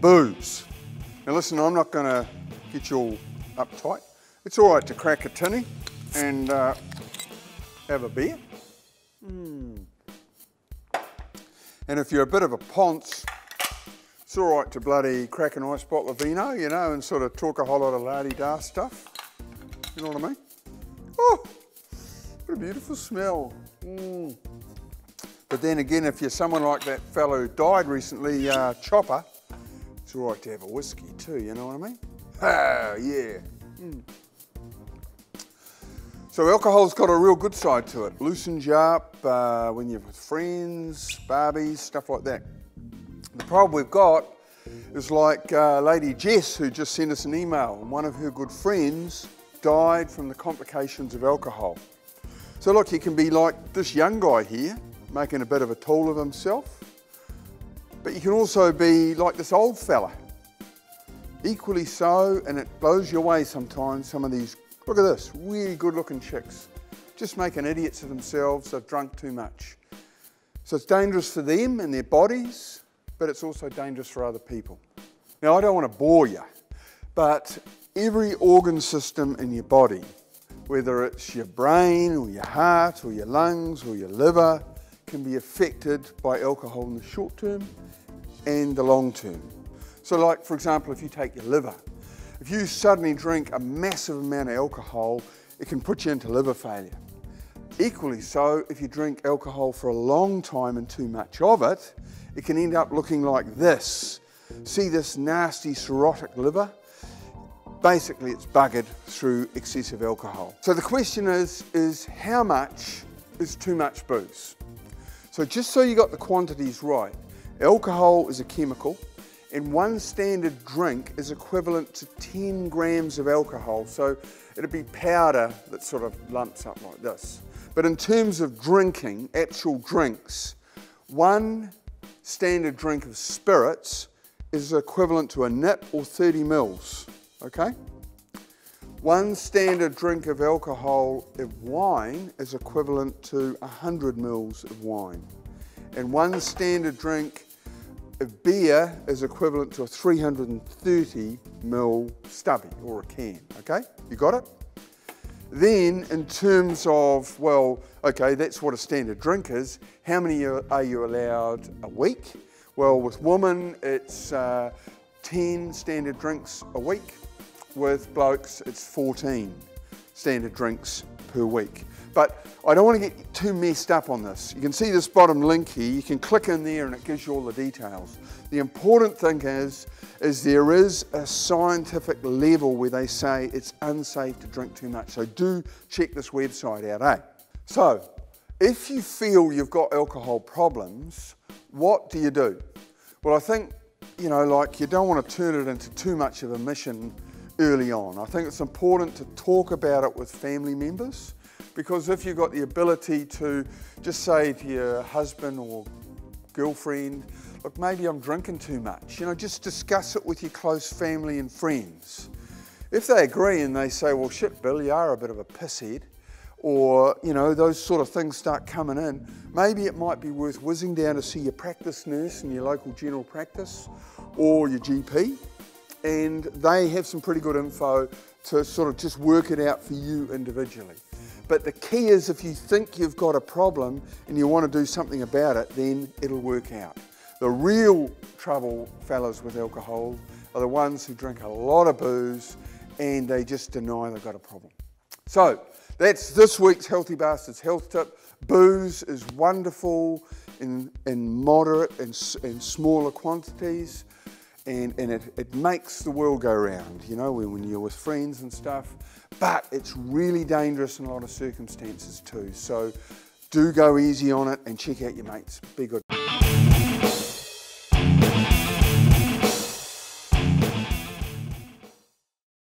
booze. Now listen, I'm not going to get you all uptight. It's all right to crack a tinny and have a beer. And if you're a bit of a ponce, it's all right to bloody crack a nice bottle of vino, you know, and sort of talk a whole lot of la-di-da stuff. You know what I mean? Oh, what a beautiful smell. But then again, if you're someone like that fellow who died recently, Chopper, it's all right to have a whiskey too, you know what I mean? Ah, yeah. So alcohol's got a real good side to it. Loosens you up when you're with friends, barbies, stuff like that. The problem we've got is like Lady Jess, who just sent us an email, and one of her good friends died from the complications of alcohol. So look, you can be like this young guy here, making a bit of a tool of himself, but you can also be like this old fella. Equally so, and it blows you away sometimes, some of these, look at this, really good looking chicks, just making idiots of themselves. They've drunk too much. So it's dangerous for them and their bodies, but it's also dangerous for other people. Now I don't want to bore you, but every organ system in your body, whether it's your brain or your heart or your lungs or your liver, can be affected by alcohol in the short term and the long term. So like, for example, if you take your liver, if you suddenly drink a massive amount of alcohol, it can put you into liver failure. Equally so, if you drink alcohol for a long time and too much of it, it can end up looking like this. See this nasty cirrhotic liver? Basically, it's buggered through excessive alcohol. So the question is how much is too much booze? So just so you got the quantities right, alcohol is a chemical, and one standard drink is equivalent to 10 grams of alcohol. So it'd be powder that sort of lumps up like this. But in terms of drinking, actual drinks, one standard drink of spirits is equivalent to a nip or 30 mils, okay? One standard drink of alcohol of wine is equivalent to 100 mils of wine. And one standard drink of beer is equivalent to a 330 ml stubby or a can, okay? You got it? Then in terms of, well, okay, that's what a standard drink is. How many are you allowed a week? Well, with women, it's 10 standard drinks a week. With blokes, it's 14 standard drinks per week. But I don't want to get too messed up on this. You can see this bottom link here. You can click in there and it gives you all the details. The important thing is there is a scientific level where they say it's unsafe to drink too much. So do check this website out, eh? So if you feel you've got alcohol problems, what do you do? Well, I think, you know, like you don't want to turn it into too much of a mission early on. I think it's important to talk about it with family members, because if you've got the ability to just say to your husband or girlfriend, look, maybe I'm drinking too much, you know, just discuss it with your close family and friends. If they agree and they say, well, shit, Bill, you are a bit of a pisshead, or, you know, those sort of things start coming in, maybe it might be worth whizzing down to see your practice nurse in your local general practice or your GP, and they have some pretty good info to sort of just work it out for you individually. But the key is, if you think you've got a problem and you want to do something about it, then it'll work out. The real trouble, fellas, with alcohol are the ones who drink a lot of booze and they just deny they've got a problem. So that's this week's Healthy Bastards health tip. Booze is wonderful in moderate and smaller quantities, and it makes the world go round, you know, when you're with friends and stuff. But it's really dangerous in a lot of circumstances too. So do go easy on it and check out your mates. Be good.